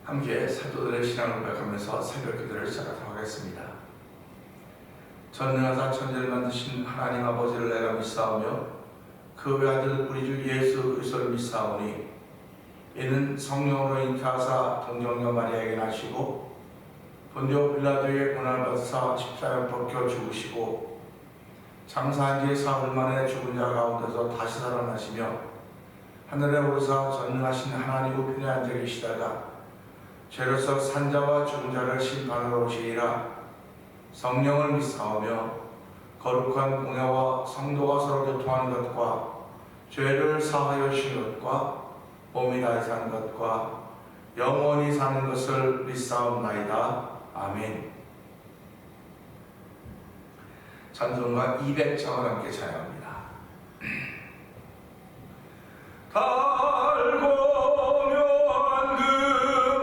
함께 사도들의 신앙을 고백하면서 새벽 기도를 시작하도록 하겠습니다. 전능하사 천지를 만드신 하나님 아버지를 내가 믿사오며 그 외아들 우리 주 예수 그리스도를 믿사오니 이는 성령으로 잉태하사 동정녀 마리아에게 나시고 본디오 빌라도의 고난을 받으사 십자가에 벗겨 죽으시고 장사한 지 사흘 만에 죽은 자 가운데서 다시 살아나시며 하늘에 오르사 전능하신 하나님 우편에 앉아 계시다가 죄로서 산자와 죽은 자를 심판하러 오시리라. 성령을 믿사오며 거룩한 공회와 성도가 서로 교통하는 것과 죄를 사하여 주신 것과 몸이 다해 사는 것과 영원히 사는 것을 믿사옵나이다. 아멘. 찬송가 200장을 함께 찬양합니다. 달고 묘한 그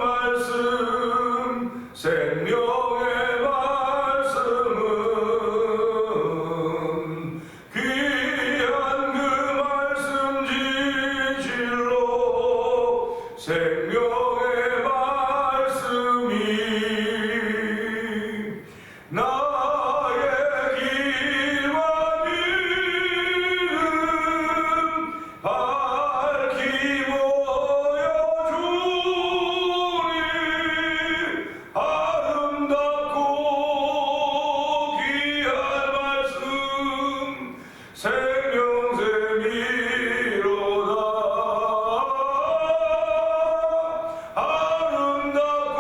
말씀 생명의 말씀은 귀한 그 말씀 진실로 생명의 말씀이 나의 길과 믿음 밝히 보여주니 아름답고 귀한 말씀 생명샘이로다. 아름답고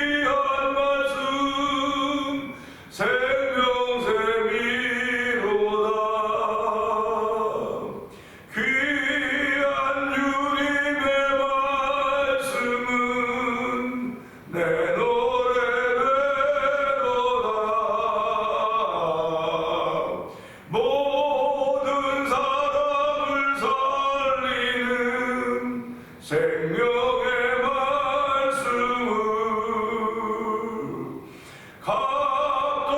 귀한 말씀 생명샘이로다. 귀한 주님의 말씀은 내 노래되도다. 모든 사람을 살리는 생명의 말씀을 값없이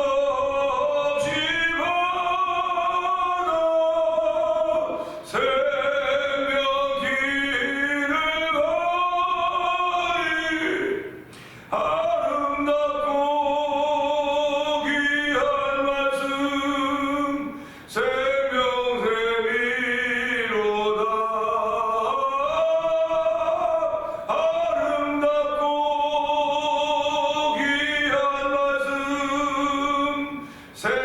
받아 생명 길을 가리 아름답고 귀한 말씀 생명샘이로다. 아름답고 귀한 말씀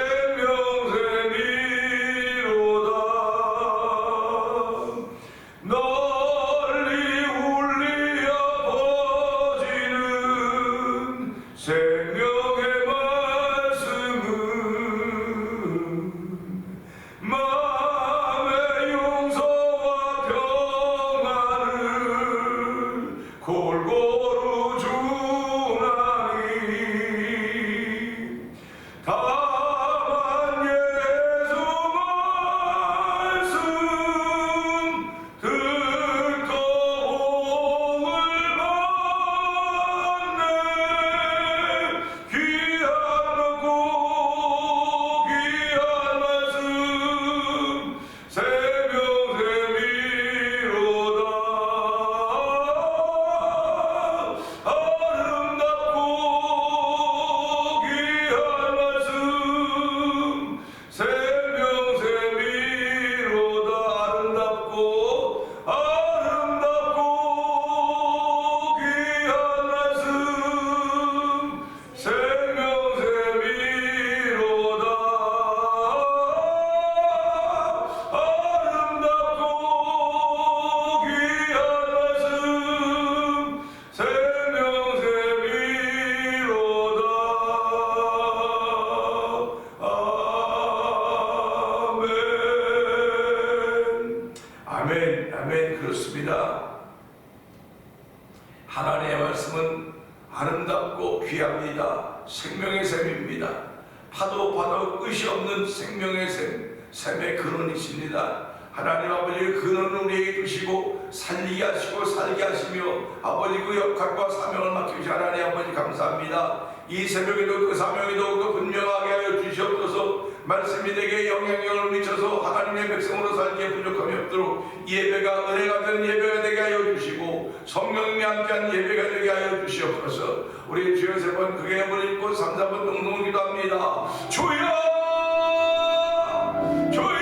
생명샘이로다. 널리 울리어 퍼지는 생명의 말씀은 마음의 용서와 평안을 골고루 주나니 다만 예수 말씀 듣고 복을 받네. 귀하고 귀한 말씀 생명샘이로다. 아름답고 귀한 말씀 생명샘이로다. 아름답고 귀한 말씀 생명샘이로다. 아름답고 귀한 말씀 생명샘이로다. 아멘. 아멘. 그렇습니다. 하나님의 말씀은 아름답고 귀합니다. 생명의 샘입니다. 파도 봐도 끝이 없는 생명의 샘의 근원이십니다. 하나님 아버지의 근원을 우리에게 주시고 살리게 하시고 살게 하시며 아버지 그 역할과 사명을 맡기신 하나님 아버지 감사합니다. 이 새벽에도 그 사명이 더욱더 분명하게 하여 주시옵소서. 말씀이 내게 영향력을 미쳐서 하나님의 백성으로 살기에 부족함이 없도록 예배가 은혜가 된 예배가 되게 하여 주시고 성령님이 함께한 예배가 되게 하여 주시옵소서. 우리 주여 세 번 크게 한번 읽고 3, 4번 동동 기도합니다. 주여 주여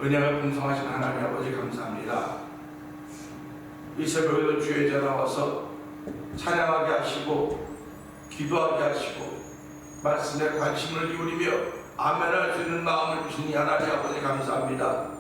은혜가 풍성하신 하나님 아버지 감사합니다. 이 새벽에도 주의 전화 와서 찬양하게 하시고 기도하게 하시고 말씀에 관심을 기울이며 아멘할 수 있는 마음을 주시니 하나님 아버지 감사합니다.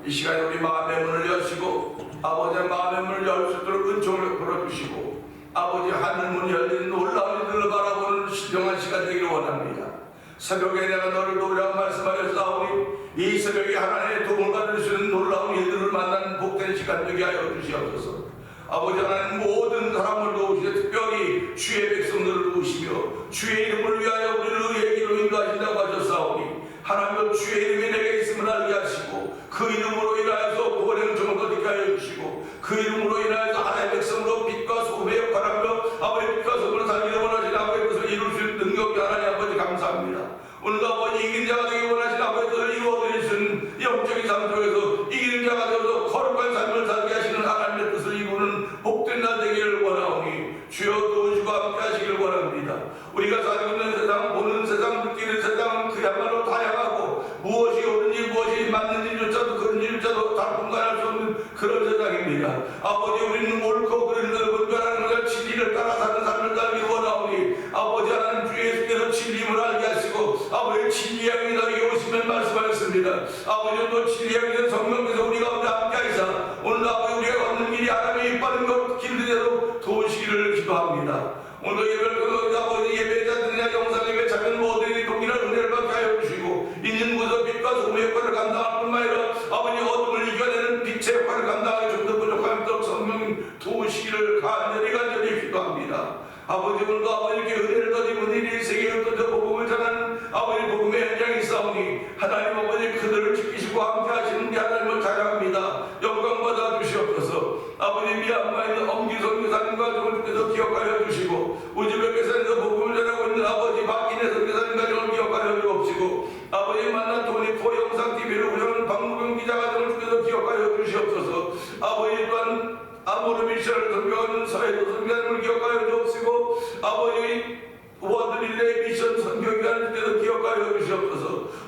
이 시간에 우리 마음의 문을 여시고 아버지의 마음의 문을 열 수 있도록 은총을 풀어주시고 아버지 하늘문 열린 놀라운 일들을 바라보는 신령한 시간 되기를 원합니다. 새벽에 내가 너를 도우라고 말씀하였사오니 이 새벽에 하나님의 도움을 받을 수 있는 놀라운 일들을 만나는 복된 시간 되게 하여 주시옵소서. 아버지 하나님 모든 사람을 도우시되 특별히 주의 백성들을 도우시며 주의 이름을 위하여 우리를 의의 길로 인도하신다고 하셨사오니 하나님도 주의 이름이 내게 있음을 알게 하시고 그 이름으로 인하여서 구원의 은총을 거두게 하여 주시고 그 이름으로 인하여서 하나님의 백성으로 빛과 소금의 역할하며 아버지 빛과 소금을 살기를 원하시는 아버지의 뜻을 이룰 수 있는 능력이 하나님 아버지 감사합니다. 오늘도 아버지 이긴 자가 되기 원하시는 아버지를 이루어드릴 수 있는 영적인 삶 속에서 이기는 자가 되어서 거룩한 삶을 살게 하시는 하나님의 뜻을 이루는 복된 날 되기를 원하오니 주여 도우시고 함께 하시기를 원합니다. 우리가 살고 있는 세상, 보는 세상, 느끼는 세상은 그야말로 다양하고 무엇이 옳은지 무엇이 맞는지조차도 그런지조차도 다 분간할 수 없는 그런 세상입니다. 아버지 우리는 옳고 그런 걸 분간하는 것을 진리를 따라 사는 삶을 살기 원하오니 아버지 하나님 주 예수께서 진리임을 알게 하시고 아버지 진리의 영이 너에게 오시면 말씀하셨습니다. 아버지 또 진리의 영이 성령께서 우리 가운데 함께 하시사 오늘 아버지 우리가 걷는 길이 하나님의 이빠른 것 길들여도 도우시기를 기도합니다. 오늘도 예배를 통해 아버지 예배자들이나 영상 예배 자면 모두에게 동일한 은혜를 받게 하여 주시고 있는 곳에서 빛과 소금의 역할을 감당할 뿐만 아니라 아버지 어둠을 이겨내는 빛의 역할을 감당하기 좀 더 부족함이 있도록 성령님 도우시기를 간절히 기도합니다. 아버지 오늘도 아버지께 은혜를 더디고 은혜의 세계를 던져 복음을 전하는 아버지 복음의 현장이 있사오니 하나님 아버지 그들을 지키시고 함께 하시는 게 하나님을 찬양합니다. 영광 받아 주시옵소서. 아버지 미얀마에 있는 엄기성 교사님과 가정을 주께서 기억하여 주시고 우즈베키스탄에서 복음을 전하고 있는 아버지 박인혜 선교사님 가정을 기억하여 주옵시고 아버지 만난 토니포 영상TV를 운영하는 박무경 기자 가정을 주께서 기억하여 주시옵소서. 아버지 또한 아모르 미션을 선교하는 서해도 선교사님을 기억하여 주옵시고 아버지 워드릴레이 미션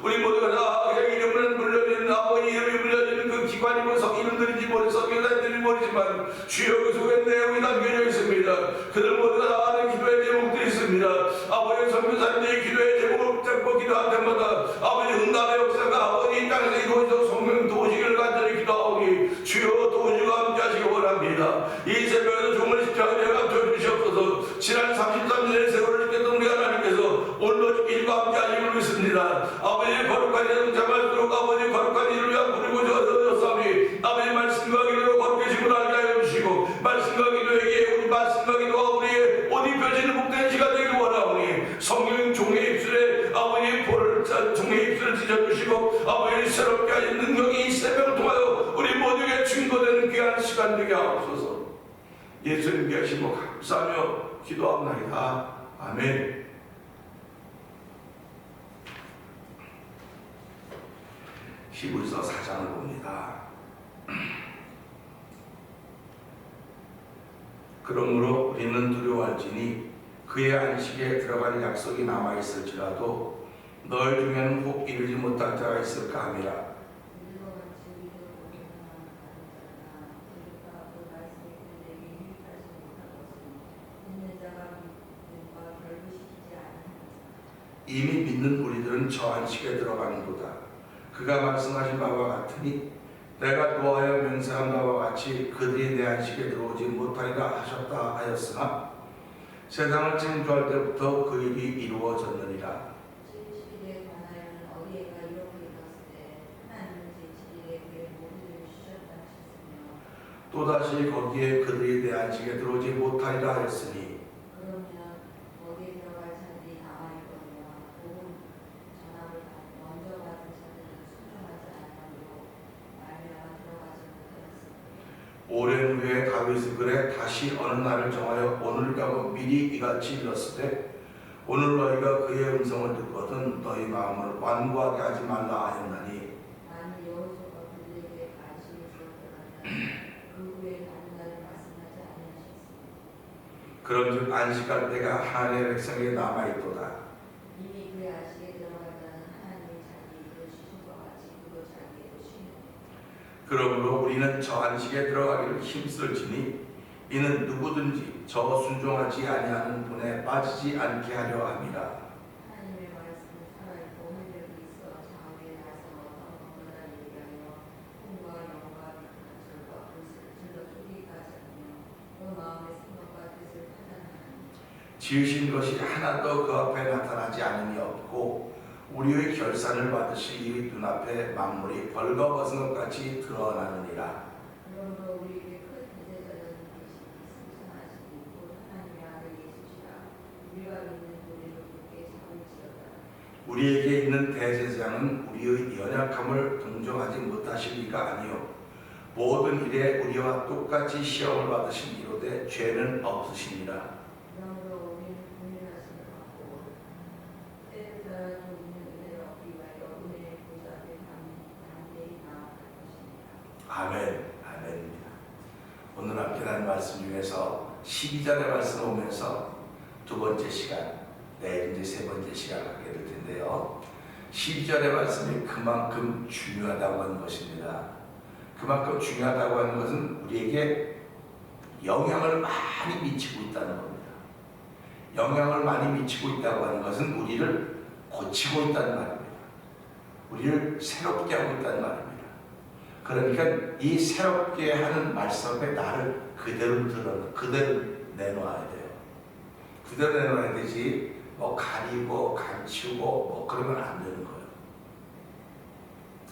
우리 모두가 다 그냥 이름은 물려지는 아버지 이름이 물려지는 그 기관이고 이름들인지 모르 성경들인지 모르지만 주여 그 속에 내용이 담겨져 있습니다. 그들 모두가 다 아는 기도의 제목들이 있습니다. 아버지 선교사님들이 기도의 제목을 붙잡고 기도할 때마다 아버지 응답의 역사가 아버지 이 땅에서 이루어져 성령 도우시기를 간절히 기도하오니 주여 도우시고 함께하시기 원합니다. 이 새벽에도 종을 십자가에 감춰주시옵소서. 지난 33년의 세월을 지켰던 우리 하나님께서 오늘도 지키시고 함께하시기를 믿습니다. 아버지의 거룩한 이름 잡을수록 아버지 거룩한 이름을 위한 부르고 저어졌사오니 아버지 말씀과 기도로 거룩히 심을 알게 하여 주시고 말씀과 기도에게 우리 말씀과 기도가 우리의 옷 입혀지는 복된 시간 되기를 원하오니 성령 종의 입술에 아버지의 볼을 종의 입술을 찢어주시고 아버지 새롭게 하신 능력이 이 새벽을 통하여 우리 모두에게 증거되는 귀한 시간 되게 하옵소서. 예수님께 하시고 감사하며 기도합나이다. 아멘. 히브리서 4장을 봅니다. 그러므로 우리는 두려워할지니 그의 안식에 들어갈 약속이 남아있을지라도 너희 중에는 혹 이르지 못한 자가 있을까 함이라. 이미 믿는 우리들은 저 안식에 들어가는도다. 그가 말씀하신 바와 같으니 내가 노하여 맹세한 바와 같이 그들이 내 안식에 들어오지 못하리라 하셨다 하였으나 세상을 창조할 때부터 그 일이 이루어졌느니라. 제7일에 관하여는 어디에가 이렇게 읽었을 때 하나님은 제7일에 그의 모든 일을 쉬셨다 하셨으며 또다시 거기에 그들이 내 안식에 들어오지 못하리라 하였으니 그러면 거기에 들어갈 자들이 남아있거니와 복음 전합을 먼저 받은 자들은 순종하지 아니하므로 말미암아 들어가지 못하였으니 오랜 후에 다윗이 그래 다시 어느 날을 정하여 오늘이라고 미리 이같이 일렀을 때 오늘 너희가 그의 음성을 듣거든 너희 마음을 완고하게 하지 말라 하였나니 만일 여호수아가 그들에게 안식을 주었더라면 그 후에 다른 날을 말씀하지 아니하셨으니 그런즉 안식할 때가 하나님의 백성에게 남아있도다. 이미 그의 안식에 들어갈 자는 하나님이 자기에게 쉬신 것 같이 그도 자기에게 쉬느니라. 그러므로 우리는 저 안식에 들어가기를 힘쓸지니 이는 누구든지 저 순종하지 아니하는 분에 빠지지 않게 하려 함이라. 하나님의 말씀은 살아있고 활력이 있어 좌우에 나서 어떤 건건한 얘기하여 꿈과 영과 비탄절과 불을 질러 쪼개기까지 하며 그 마음의 생각과 뜻을 판단하니 지으신 것이 하나도 그 앞에 나타나지 않음이 없고 우리의 결산을 받으실 이의 눈앞에 만물이 벌거벗은 것 같이 드러나느니라. 그러므로 우리에게 큰 대제자는 계시니 승천하시니 곧 하나님의 아들 예수시라. 우리가 믿는 우리를 굳게 잡을지어다. 우리에게 있는 대제사장은 우리의 연약함을 동정하지 못하실 리가 아니요 모든 일에 우리와 똑같이 시험을 받으신 이로되 죄는 없으시니라. 그러므로 우리는 긍휼하심을 받고 때를 따라 좀 있는 은혜를 얻기 위하여 은혜의 보좌 앞에 담대히 나아갈 것입니다. 아멘. 아멘입니다. 오늘 함께 한 말씀 중에서 12절의 말씀 오면서 두 번째 시간, 내일 이제 세 번째 시간 하게 될 텐데요. 12절의 말씀이 그만큼 중요하다고 하는 것입니다. 그만큼 중요하다고 하는 것은 우리에게 영향을 많이 미치고 있다는 겁니다. 영향을 많이 미치고 있다고 하는 것은 우리를 고치고 있다는 말입니다. 우리를 새롭게 하고 있다는 말입니다. 그러니까 이 새롭게 하는 말씀 앞에 나를 그대로 내놓아야 돼요. 그대로 내놓아야 되지 뭐 가리고 감추고 뭐 그러면 안 되는 거예요.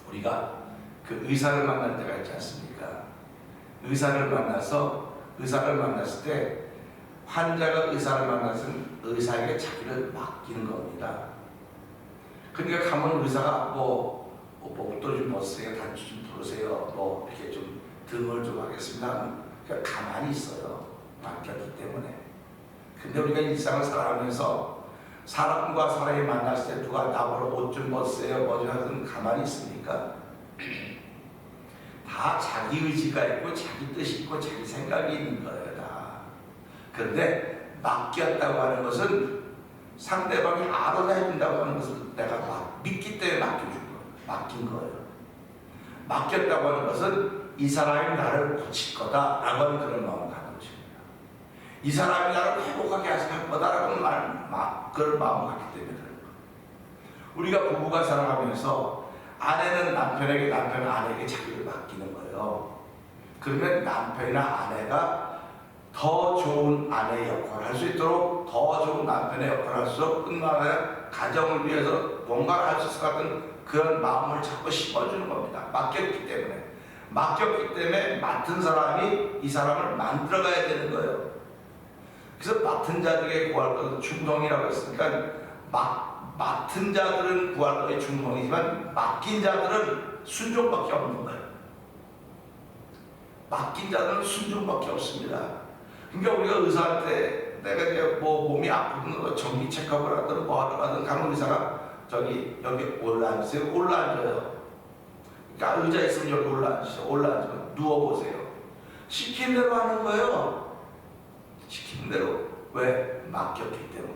우리가 그 의사를 만날 때가 있지 않습니까? 의사를 만났을 때 환자가 의사를 만났으면 의사에게 자기를 맡기는 겁니다. 그러니까 가면 의사가 뭐 목도 좀 벗으세요, 단추 좀 풀으세요, 뭐 이렇게 좀 등을 좀 하겠습니다. 그냥 가만히 있어요. 맡겼기 때문에. 근데 우리가 일상을 살아가면서 사람과 사람이 만났을 때 누가 나보러 옷 좀 벗으세요, 뭐 좀 하든 가만히 있습니까? 다 자기 의지가 있고 자기 뜻이 있고 자기 생각이 있는 거예요. 다. 그런데 맡겼다고 하는 것은 상대방이 알아서 해준다고 하는 것을 내가 믿기 때문에 맡겨준 거예요. 맡긴 거예요. 맡겼다고 하는 것은 이 사람이 나를 고칠 거다라고 하는 그런 마음을 갖는 것입니다. 이 사람이 나를 회복하게 할 거다라고 하는 그런 마음을 갖기 때문에 그런 거예요. 우리가 부부가 살아가면서 아내는 남편에게, 남편은 아내에게 자기를 맡기는 거예요. 그러면 남편이나 아내가 더 좋은 아내의 역할을 할 수 있도록, 더 좋은 남편의 역할을 할 수 있도록, 뿐만 아니라 가정을 위해서 뭔가를 할 수 있을 것 같은 그런 마음을 자꾸 심어주는 겁니다. 맡겼기 때문에. 맡겼기 때문에 맡은 사람이 이 사람을 만들어가야 되는 거예요. 그래서 맡은 자들에게 구할 것은 충성이라고 했으니까 맡은 자들은 구할 것이 충성이지만 맡긴 자들은 순종밖에 없는 거예요. 맡긴 자들은 순종밖에 없습니다. 그러니까 우리가 의사한테 내가 이제 뭐 몸이 아프든 정기 체크업을 하든 뭐 하러 가든 간호의사가 여기 올라앉으세요. 올라앉아요. 그러니까 의자 있으면 여기 올라앉으세요. 올라앉으면 누워보세요. 시킨 대로 하는 거예요. 시킨 대로. 왜? 맡겼기 때문에.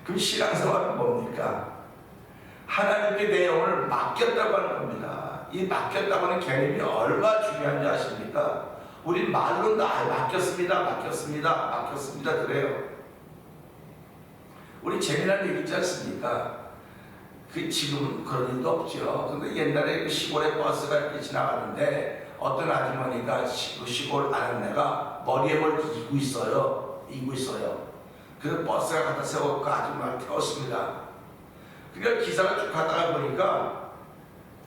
그럼 신앙생활은 뭡니까? 하나님께 내 영혼을 맡겼다고 하는 겁니다. 이 맡겼다고 하는 개념이 얼마나 중요한지 아십니까? 우리 말로 맡겼습니다 그래요. 우리 재미난 얘기 있지 않습니까? 지금은 그런 일도 없죠. 근데 옛날에 시골에 버스가 이렇게 지나가는데 어떤 아주머니가 시골 아내가 머리에 뭘 이고 있어요. 그래서 버스가 갖다 세워서 그 아줌마를 태웠습니다. 그러니까 기사가 쭉 가다가 보니까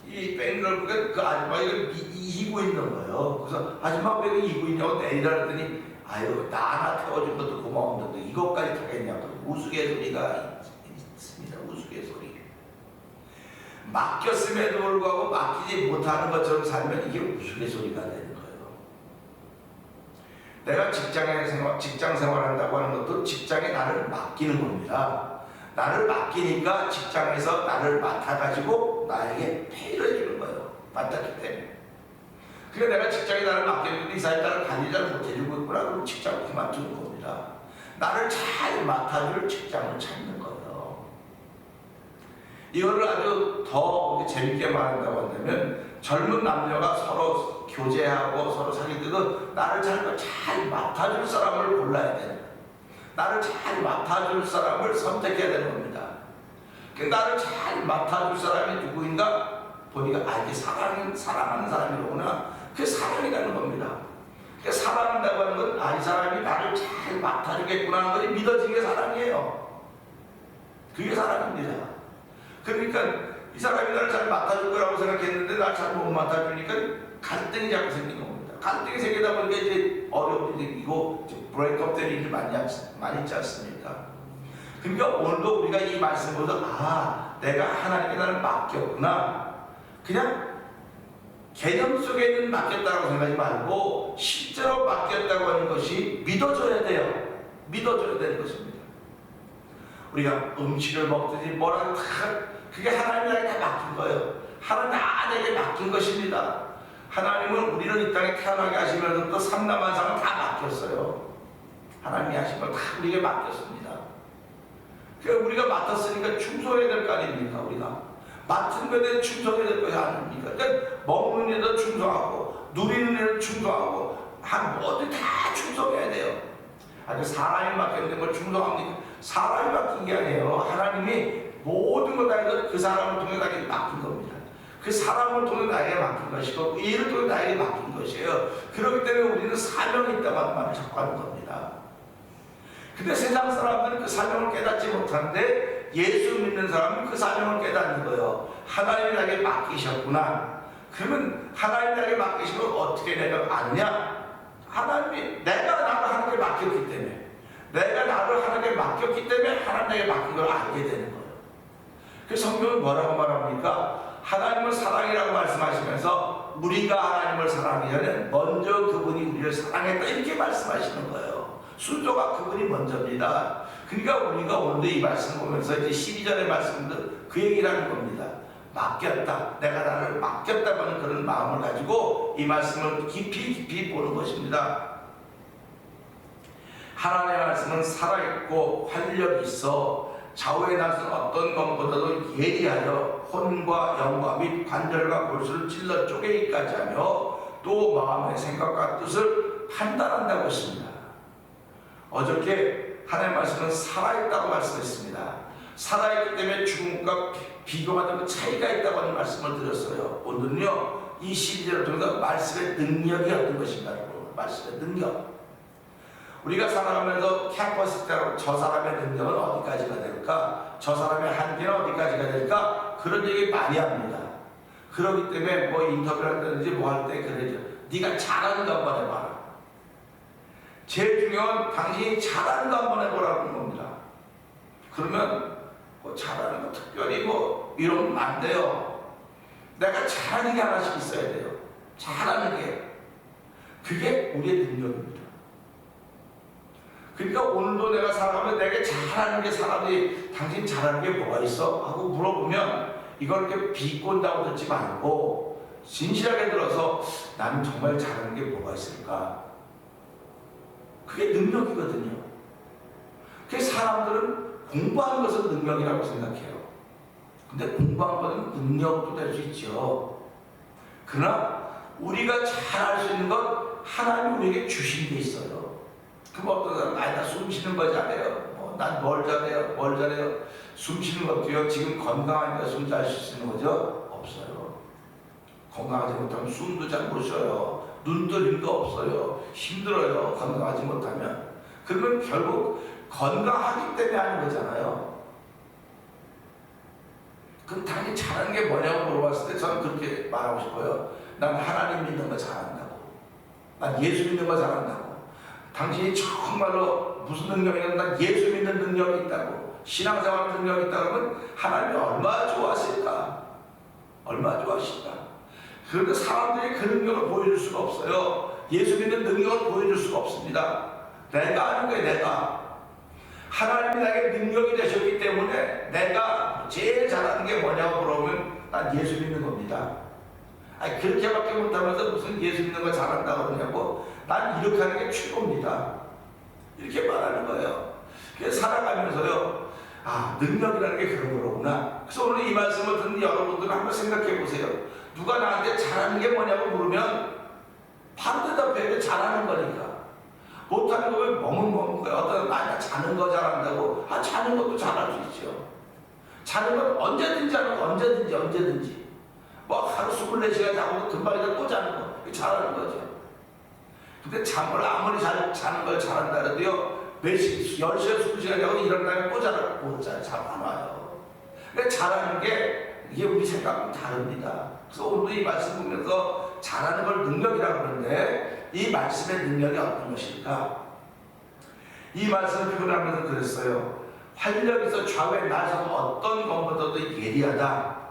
이 백미러를 보니까 그 아줌마가 이고 있는 거예요. 그래서 아줌마 왜 이고 있냐고 내리라 그랬더니 아유 나 하나 태워준 것도 고마운데 이것까지 타겠냐고 우스갯소리가 있습니다. 우스갯소리. 맡겼음에도 불구하고 맡기지 못하는 것처럼 살면 이게 우스갯소리가 되는 거예요. 내가 직장 생활한다고 하는 것도 직장에 나를 맡기는 겁니다. 나를 맡기니까 직장에서 나를 맡아가지고 나에게 페이를 해주는 거예요. 맡았기 때문에. 그러니까 내가 직장에 나를 맡겼는데 이 사람이 나를 관리를 못해주고 있구나. 그럼 직장을 그만두는 겁니다. 나를 잘 맡아줄 직장을 찾는 거예요. 이거를 아주 더 재밌게 말한다고 한다면 젊은 남녀가 서로 교제하고 서로 사귈 때도 나를 잘 맡아줄 사람을 골라야 되는 거예요. 나를 잘 맡아줄 사람을 선택해야 되는 겁니다. 나를 잘 맡아줄 사람이 누구인가 보니까 이게 사랑하는 사람이로구나. 그게 사랑이라는 겁니다. 사랑한다고 하는 건 이 사람이 나를 잘 맡아주겠구나 하는 것이 믿어지는 게 사랑이에요. 그게 사랑입니다. 그러니까 이 사람이 나를 잘 맡아줄 거라고 생각했는데 나를 잘 못 맡아주니까 갈등이 자꾸 생기는 겁니다. 갈등이 생기다 보니까 이제 어려움이 생기고 브레이크업 되는 일이 많이 있지 않습니까? 그러니까 오늘도 우리가 이 말씀 보다 내가 하나님께 나를 맡겼구나. 그냥 개념 속에 있는 맡겼다고 생각하지 말고 실제로 맡겼다고 하는 것이 믿어져야 돼요. 믿어져야 되는 것입니다. 우리가 음식을 먹든지 뭐라도 그게 하나님 나에게 다 맡긴 거예요. 하나님 나에게 맡긴 것입니다. 하나님은 우리를 이 땅에 태어나게 하시면서 또 삼남한상을 다 맡겼어요. 하나님이 하신 걸 다 우리에게 맡겼습니다. 그러니까 우리가 맡았으니까 충성해야 될 거 아닙니까? 우리가 맡은 것에 대해 충성해야 될 것이 아닙니까? 그러니까 먹는 일도 충성하고 누리는 일도 충성하고 뭐든 다 충성해야 돼요. 사람이 맡겼는데 뭘 충성합니까? 사람이 맡긴 게 아니에요. 하나님이 모든 걸 다 해서 그 사람을 통해 나에게 맡긴 겁니다. 그 사람을 통해 나에게 맡긴 것이고 그 일을 통해 나에게 맡긴 것이에요. 그렇기 때문에 우리는 사명이 있다고 하는 말을 자꾸 하는 겁니다. 근데 세상 사람들은 그 사명을 깨닫지 못하는데 예수 믿는 사람은 그 사명을 깨닫는 거예요. 하나님이 나에게 맡기셨구나. 그러면 하나님이 나에게 맡기시면 어떻게 내가 아느냐? 하나님이 내가 나를 하나님께 맡겼기 때문에 내가 나를 하나님께 맡겼기 때문에 하나님 나에게 맡긴 걸 알게 되는 거예요. 그래서 성경은 뭐라고 말합니까? 하나님을 사랑이라고 말씀하시면서 우리가 하나님을 사랑하기 전에 먼저 그분이 우리를 사랑했다 이렇게 말씀하시는 거예요. 순서가 그분이 먼저입니다. 그러니까 우리가 오늘도 이 말씀 보면서 이제 12절의 말씀도 그 얘기를 하는 겁니다. 맡겼다. 내가 나를 맡겼다고 하는 그런 마음을 가지고 이 말씀을 깊이 보는 것입니다. 하나님의 말씀은 살아있고 활력이 있어 좌우에 나선 어떤 것보다도 예리하여 혼과 영과 및 관절과 골수를 찔러 쪼개기까지 하며 또 마음의 생각과 뜻을 판단한다고 했습니다. 어저께 하나님의 말씀은 살아있다고 말씀했습니다. 살아있기 때문에 죽음과 비교가 되고 차이가 있다고 하는 말씀을 드렸어요. 오늘은요 이 시리즈를 통해서 말씀의 능력이 어떤 것인가, 말씀의 능력. 우리가 살아가면서 캠퍼스 때로 저 사람의 능력은 어디까지가 될까, 저 사람의 한계는 어디까지가 될까, 그런 얘기 많이 합니다. 그렇기 때문에 뭐 인터뷰를 한다든지 뭐 할 때 그러죠. 네가 잘하는 거 한번 해봐라. 제일 중요한 건 당신이 잘하는 거 한번 해보라는 겁니다. 그러면 뭐 잘하는 거 특별히 뭐 이러면 안 돼요. 내가 잘하는 게 하나씩 있어야 돼요. 잘하는 게. 그게 우리의 능력입니다. 그러니까 오늘도 내가 살아가면 내게 잘하는 게, 사람들이 당신 잘하는 게 뭐가 있어? 하고 물어보면 이걸 이렇게 비꼰다고 듣지 말고 진실하게 들어서 나는 정말 잘하는 게 뭐가 있을까? 그게 능력이거든요. 그래서 사람들은 공부하는 것은 능력이라고 생각해요. 근데 공부한 것은 능력도 될 수 있죠. 그러나 우리가 잘할 수 있는 건 하나님이 우리에게 주신 게 있어요. 그럼 어떤 사람, 나 숨 쉬는 거 잘해요. 난 뭘 잘해요? 뭘 잘해요? 숨 쉬는 것도요, 지금 건강하니까 숨 잘 쉴 수 있는 거죠? 없어요. 건강하지 못하면 숨도 잘 못 쉬어요. 눈 뜰 힘도 없어요. 힘들어요. 건강하지 못하면. 그러면 결국 건강하기 때문에 하는 거잖아요. 그럼 당연히 잘하는 게 뭐냐고 물어봤을 때 저는 그렇게 말하고 싶어요. 난 하나님 믿는 거 잘한다고. 난 예수 믿는 거 잘한다고. 당신이 정말로 무슨 능력이냐면 난 예수 믿는 능력이 있다고, 신앙생활 능력이 있다고 하면 하나님이 얼마나 좋아하실까? 얼마나 좋아하실까? 그런데 사람들이 그 능력을 보여줄 수가 없어요. 예수 믿는 능력을 보여줄 수가 없습니다. 내가 하는 거예요. 내가. 하나님이 나에게 능력이 되셨기 때문에 내가 제일 잘하는 게 뭐냐고 물어보면 난 예수 믿는 겁니다. 아니 그렇게밖에 못하면서 무슨 예수 믿는 거 잘한다고 그러냐고, 난 이렇게 하는 게 최고입니다. 이렇게 말하는 거예요. 그래서 살아가면서요, 아, 능력이라는 게 그런 거로구나. 그래서 오늘 이 말씀을 듣는 여러분들은 한번 생각해 보세요. 누가 나한테 잘하는 게 뭐냐고 물으면 바로 대답해야 돼. 잘하는 거니까. 못하는 거면 머뭇머뭇 거예요. 어떤 나 자는 거 잘한다고. 아, 자는 것도 잘할 수 있죠. 자는 건 언제든지 하는 거, 언제든지. 뭐 하루 24시간 자고 금방 이제 또 자는 거. 잘하는 거죠. 근데 잠을 아무리 자는 걸 잘한다 해도요, 몇 시, 10시에 20시간 자고 일어나면 또 못 자요. 잠 안 와요. 그러니까 잘하는 게 이게 우리 생각은 다릅니다. 그래서 오늘 이 말씀 보면서 잘하는 걸 능력이라고 그러는데 이 말씀의 능력이 어떤 것일까? 이 말씀을 표현하면서 그랬어요. 활력에서 좌우에 나선 어떤 것보다도 예리하다.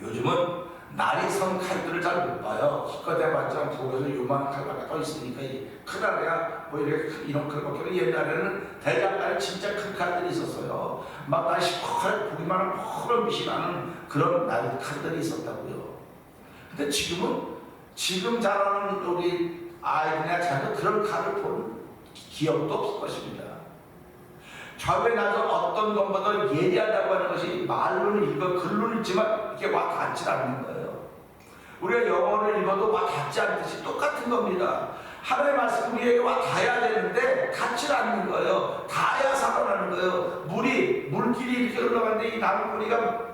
요즘은 날이 선 칼들을 잘 못 봐요. 기껏 해봤자 북에서 요만한 칼밖에 더 있으니까 크다래야 뭐 이렇게 이런 칼밖에. 옛날에는 대장간에 진짜 큰 칼들이 있었어요. 막 날이 시커멓게 보기만 하면 푸른 빛이 나는 그런 날 칼들이 있었다고요. 근데 지금 자라는 우리 아이들이나 자녀 그런 칼을 본 기억도 없을 것입니다. 좌우에 나서 어떤 것보다 예리하다고 하는 것이 말로는 읽어 글로는 읽지만 이게 와 닿지 않는 거예요. 우리가 영어를 읽어도 와 닿지 않듯이 똑같은 겁니다. 하나님의 말씀 우리에게 와 닿아야 되는데 닿지 않는 거예요. 닿아야 살아나는 거예요. 물길이 이렇게 흘러가는데 이 나무 뿌리가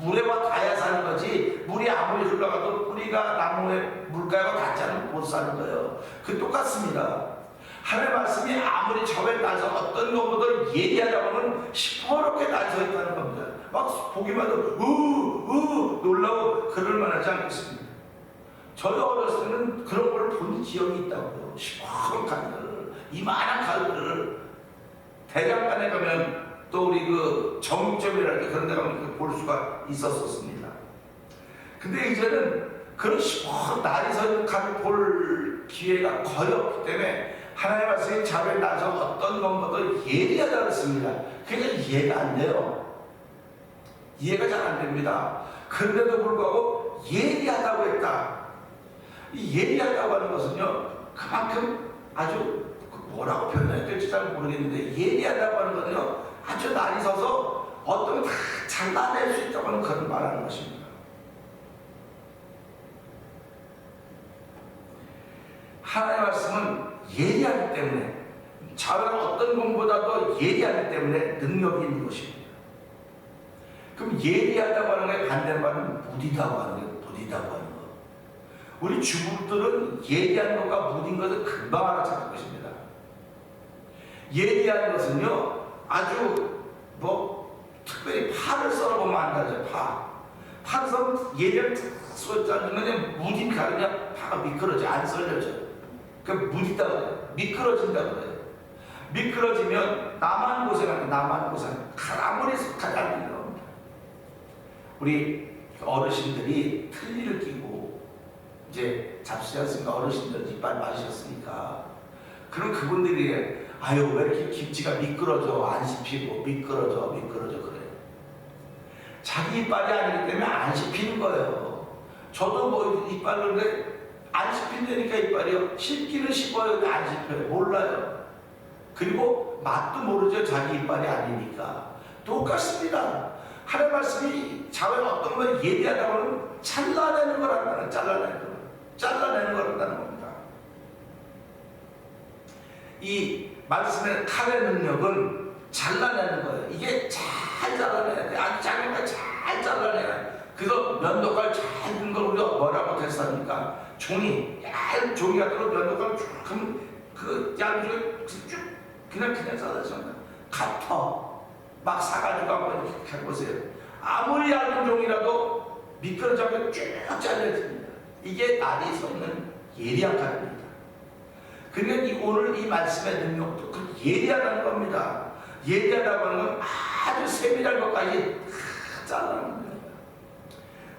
물에 와 닿아야 사는 거지, 물이 아무리 흘러가도 뿌리가 나무에 물가에 닿지 않으면 못 사는 거예요. 그 똑같습니다. 하나님의 말씀이 아무리 저에 나서 어떤 것보다 예리하다고 하면 시퍼렇게 나서 있다는 겁니다. 막 보기만 해도 놀라고 그럴만 하지 않겠습니까? 저희 어렸을 때는 그런 걸 본 기억이 있다고요. 시퍼런 칼들, 이만한 칼들을 대장간에 가면 또 우리 그 정육점이랄까 그런 데 가면 볼 수가 있었습니다. 근데 이제는 그런 시퍼런 날이 서 있는 칼을 볼 기회가 거의 없기 때문에 하나님의 말씀이 자루에 나서 어떤 것보다 예리하다고 했습니다. 그러니까 이해가 안 돼요. 이해가 잘 안 됩니다. 그런데도 불구하고 예리하다고 했다. 이 예리하다고 하는 것은요, 그만큼 아주 뭐라고 표현해야 될지 잘 모르겠는데, 예리하다고 하는 것은요, 아주 날이 서서 어떤 다 잘라낼 수 있다고 하는 그런 말하는 것입니다. 하나님의 말씀은 예리하기 때문에, 자외는 어떤 것보다도 예리하기 때문에 능력이 있는 것입니다. 그럼 예리하다고 하는 거에 반대말은 무디다고 하는 거예요. 무디다고 하는 거. 우리 주부들은 예리한 것과 무딘 것을 금방 알아차릴 것입니다. 예리한 것은요, 아주 특별히 파를 썰어보면 안다죠. 파를 썰으면 예리한 썰어주면 무딘 가르면 파가 미끄러져, 안 썰려져. 그 무디다고 해요. 미끄러진다고 해요. 미끄러지면 나만 고생하는, 나만 고생. 아무리 속하지 않는 겁니다. 우리 어르신들이 틀니를 끼고 이제 잡수지 않습니까? 어르신들 이빨 맞으셨으니까. 그럼 그분들이 아유 왜 이렇게 김치가 미끄러져, 안 씹히고 미끄러져 그래요. 자기 이빨이 아니기 때문에 안 씹히는 거예요. 저도 이빨을 안 씹힌다니까 이빨이요. 씹기는 씹어요. 근데 안 씹혀요. 몰라요. 그리고 맛도 모르죠. 자기 이빨이 아니니까. 똑같습니다. 하나님 말씀이 자외 어떤 걸 예리하다고 하면 잘라내는 거란다는, 잘라내는 거란다는 겁니다. 이 말씀의 칼의 능력은 잘라내는 거예요. 이게 잘 잘라내야 돼. 아주 작은 걸 잘 잘라내야 돼. 그래서 면도칼 작은 걸 우리가 뭐라고 했습니까? 종이, 얇은 종이 같은 거 면도칼 쭉 하면 그 얇은 종이 쭉 그냥 잘라줍니다. 카터 막 사가지고 한번 이렇게 해보세요. 아무리 얇은 종이라도 미끄러져서 쭉 잘려집니다. 이게 날이 서 있는 예리한 칼입니다. 그러니까 오늘 이 말씀의 능력도 그 예리하다는 겁니다. 예리하다고 하는 건 아주 세밀한 것까지 다 잘라내는 겁니다.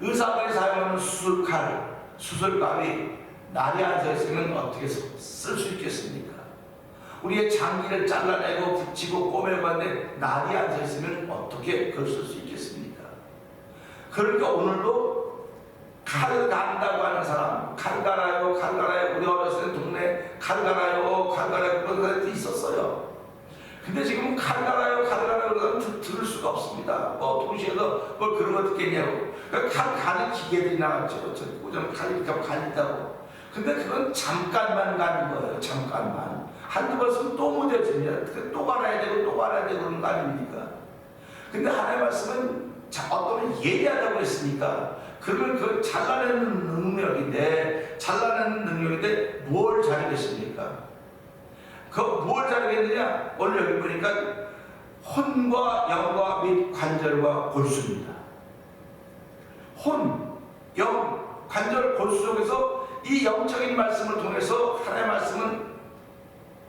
의사들이 사용하는 수술칼, 수술감이 날이 안 서 있으면 어떻게 쓸 수 있겠습니까? 우리의 장기를 잘라내고 붙이고 꼬매고 하는데 날이 안 서 있으면 어떻게 그걸 쓸 수 있겠습니까? 그러니까 오늘도 칼을 간다고 하는 사람, 칼 갈아요, 우리 어렸을 때 동네 칼 갈아요 그런 사람도 있었어요. 근데 지금은 칼 갈아요 그러면 들을 수가 없습니다. 도시에서 뭘 그런 거 듣겠냐고. 칼 가는 기계들이 나왔죠. 고정 칼 이렇게 하면 갈린다고. 근데 그건 잠깐만 가는 거예요. 잠깐만. 한두 번 쓰면 또 무뎌집니다. 또 갈아야 되고 그런 거 아닙니까? 근데 하나님의 말씀은 어떤 예리하다고 했으니까 그러면 그걸 잘라내는 능력인데 뭘 잘하겠습니까? 뭘 잘하겠느냐? 오늘 여기 보니까 혼과 영과 및 관절과 골수입니다. 혼, 영, 관절, 골수 속에서 이 영적인 말씀을 통해서 하나님의 말씀은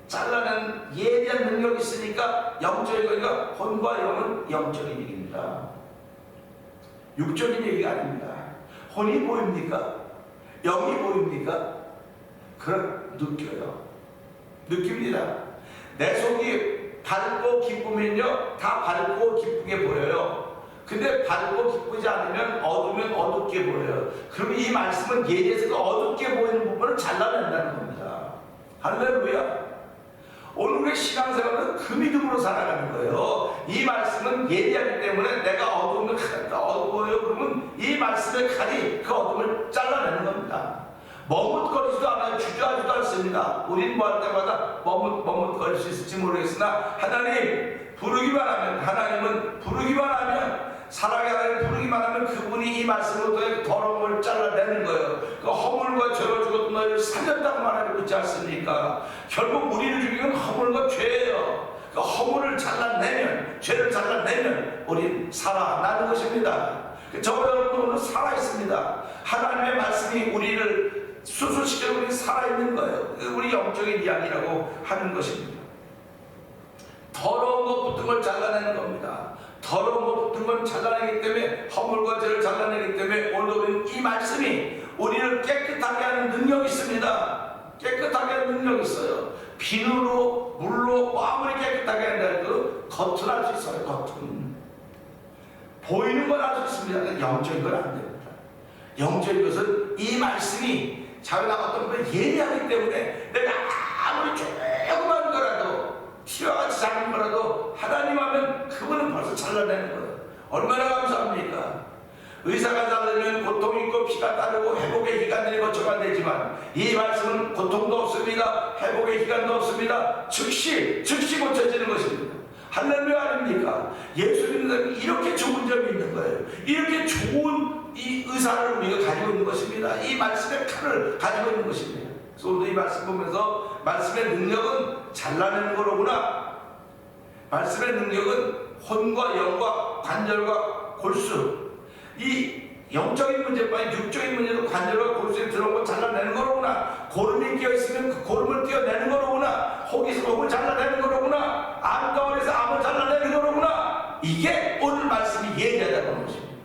잘라낸 예리한 능력이 있으니까 영적인 거니까 혼과 영은 영적인 얘기입니다. 육적인 얘기가 아닙니다. 혼이 보입니까? 영이 보입니까? 그걸 느낍니다. 내 속이 밝고 기쁘면요 다 밝고 기쁘게 보여요. 근데 밝고 기쁘지 않으면 어두우면 어둡게 보여요. 그러면 이 말씀은 예리해서 그 어둡게 보이는 부분을 잘라낸다는 겁니다. 할렐루야. 오늘 우리 신앙생활은 그 믿음으로 살아가는 거예요. 이 말씀은 예리하기 때문에 내가 어두우면 어두워요. 그러면 이 말씀의 칼이 그 어둠을 잘라내는 겁니다. 머뭇거리지도 않아요. 주저하지도 않습니다. 우린 뭐 할 때마다 머뭇거릴 수 있을지 모르겠으나 하나님은 부르기만 하면 사랑의 하나님 부르기만 하면 그분이 이 말씀으로 더러움을 잘라내는 거예요. 그 허물과 죄로 죽었던 너희를 살렸다고 말하고 있지 않습니까? 결국 우리를 죽이는 허물과 죄예요. 그 허물을 잘라내면, 죄를 잘라내면 우린 살아나는 것입니다. 저와 여러분도 오늘 살아있습니다. 하나님의 말씀이 우리를 수술시켜 우리 살아있는 거예요. 우리 영적인 이야기라고 하는 것입니다. 더러운 것 붙은 걸 잘라내는 겁니다. 더러운 것 붙은 걸 잘라내기 때문에 허물과 죄를 잘라내기 때문에 오늘 우리는 이 말씀이 우리를 깨끗하게 하는 능력이 있습니다. 깨끗하게 하는 능력이 있어요. 비누로 물로 아무리 깨끗하게 한다 해도 겉은 할 수 있어요. 겉은 보이는 건 할 수 있습니다. 영적인 건 안 됩니다. 영적인 것은 이 말씀이 자기가 어떤 걸 예리하기 때문에 내가 아무리 조그만 거라도 티와 같이 작은 거라도 하나님 하면 그분은 벌써 잘라내는 거예요. 얼마나 감사합니까? 의사가 자르면 고통이 있고 피가 따르고 회복의 기간들이 거쳐가 되지만 이 말씀은 고통도 없습니다. 회복의 기간도 없습니다. 즉시 고쳐지는 것입니다. 할렐루야 아닙니까? 예수 믿는 사람이 이렇게 좋은 점이 있는 거예요. 이렇게 좋은 이 의사를 우리가 가지고 있는 것입니다. 이 말씀의 칼을 가지고 있는 것입니다. 그래서 오늘 이 말씀 보면서 말씀의 능력은 잘라내는 거로구나. 말씀의 능력은 혼과 영과 관절과 골수, 이 영적인 문제뿐만 육적인 문제도 관절과 골수에 들어온 걸 잘라내는 거로구나. 고름이 끼어있으면 그 고름을 띄어내는 거로구나. 혹이 있으면 혹을 잘라내는 거로구나. 암덩어리에서 암을 잘라내는 거로구나. 이게 오늘 말씀이 예리하다는 것입니다.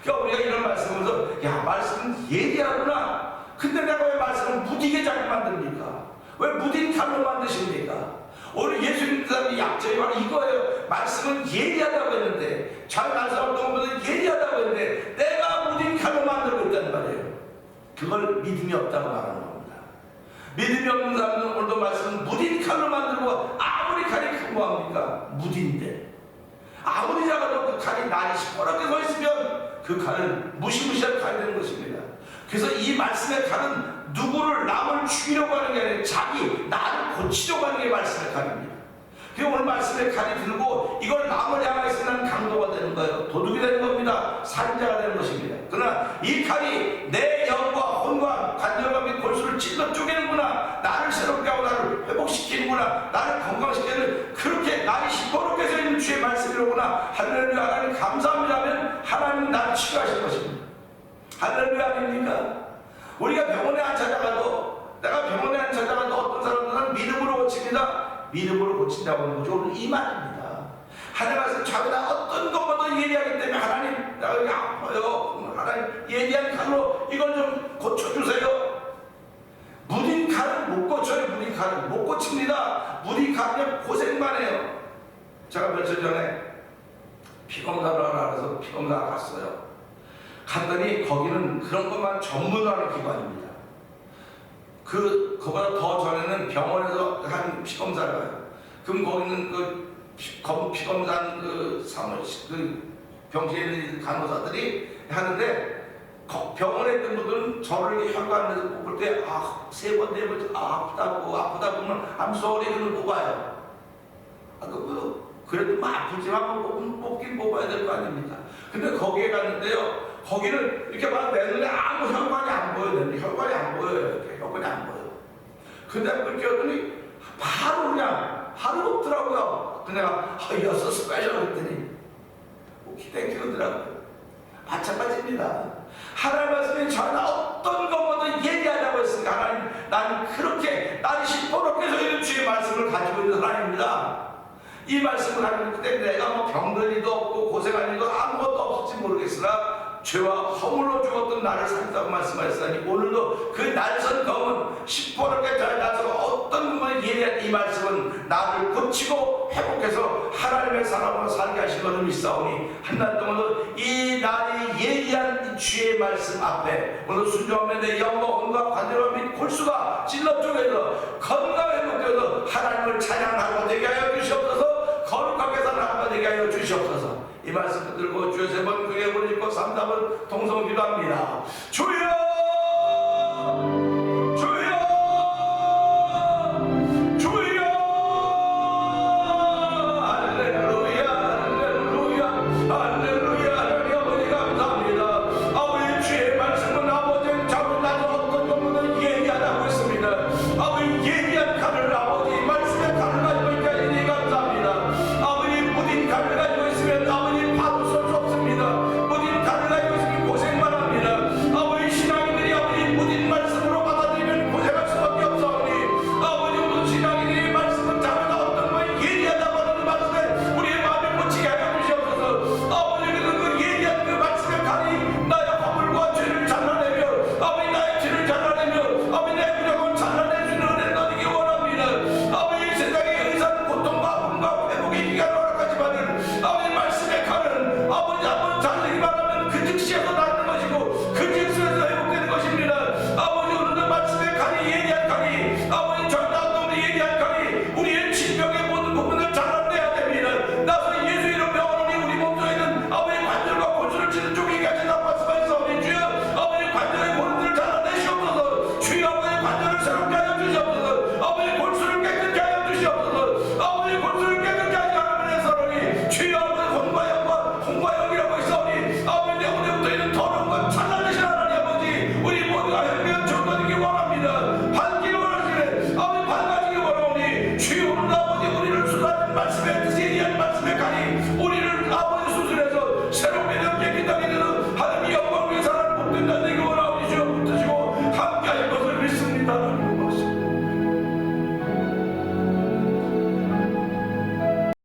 그러니까 우리가 이런 말씀을 보면서 야, 말씀은 예리하구나. 근데 내가 왜 말씀을 무디게 자꾸 만듭니까? 왜 무딘 칼로 만드십니까? 오늘 예수 믿는 사람이 약점이 바로 이거예요. 말씀은 예리하다고 했는데, 잘 말씀했던 것보다 예리하다고 했는데 내가 무딘 칼로 만들고 있단 말이에요. 그걸 믿음이 없다고 말하는 겁니다. 믿음이 없는 사람은 오늘도 말씀은 무딘 칼로 만들고, 아무리 칼이 큰 거합니까? 무딘데 아무리 작아도 그 칼이 날이 시퍼렇게 서 있으면 그 칼은 무시무시한 칼이 되는 것입니다. 그래서 이 말씀의 칼은 누구를 남을 죽이려고 하는 게 아니라 자기 나를 고치려고 하는 게 말씀의 칼입니다. 그래서 오늘 말씀의 칼이 들고 이걸 남을 향해서 난 강도가 되는 거예요. 도둑이 되는 겁니다. 살인자가 되는 것입니다. 그러나 이 칼이 내 영과 혼과 관절과 및 골수를 찔러 쪼개는구나. 나를 새롭게 하고 나를 회복시키는구나. 나를 건강시키는, 그렇게 날이 시퍼렇게 서 있는 주의 말씀이로구나. 할렐루야. 하나님 감사합니다 하면 하나님 나를 치유하실 것입니다. 할렐루야 아닙니까? 우리가 병원에 안 찾아가도, 내가 병원에 안 찾아가도 어떤 사람들은 믿음으로 고칩니다. 믿음으로 고친다고 하는 거죠. 오늘 이 말입니다. 하나님 말씀 자기가 어떤 것보다 예리하기 때문에 하나님, 나 여기 아파요. 하나님 예리한 칼로 이걸 좀 고쳐주세요. 무딘 칼은 못 고쳐요. 무딘 칼은 못 고칩니다. 무딘 칼은 고생만 해요. 제가 며칠 전에 피검사를 하러 가서 피검사 갔어요. 갔더니 거기는 그런 것만 전문화하는 기관입니다. 그거보다 더 전에는 병원에서 한 피검사를 가요. 그럼 거기는 그 피검사 그 병실에 있는 간호사들이 하는데, 병원에 있던 분들은 저를 혈관에서 뽑을 때 세 번, 네 번 아프다 보면 I'm sorry 그걸 뽑아요. 그래도 아프지만 뽑긴 뽑아야 될 거 아닙니까? 근데 거기에 갔는데요, 거기는 이렇게 막 내는데 아무 혈관이 안 보여요. 혈관이 안 보여요. 이렇게 혈관이 안 보여요. 근데 그렇게 하더니 바로 그냥 하루 없더라고요. 근데 내가 여섯 스페셜 했더니 기대 키우더라고요. 마찬가지입니다. 하나님 말씀이 저는 어떤 것보다 예리하다고 했으니까 하나님, 나는 그렇게 날이 시퍼렇게 서 있는 주의 말씀을 가지고 있는 사람입니다. 이 말씀을 하는 때 내가 뭐 병들 일도 없고 고생할 일도 아무것도 없을지 모르겠으나 죄와 허물로 죽었던 나를 살렸다고 말씀하셨으니 오늘도 그 날선 검은 시퍼렇게 잘 나서 어떤 분의 예리한 이 말씀은 나를 고치고 회복해서 하나님의 사람으로 살게 하신 것을 믿사오니 한 달 동안도 이 날이 예리한 이 주의 말씀 앞에 오늘 순종하면 내 영과 혼과 관절과 및 골수가 찔러 쪼개져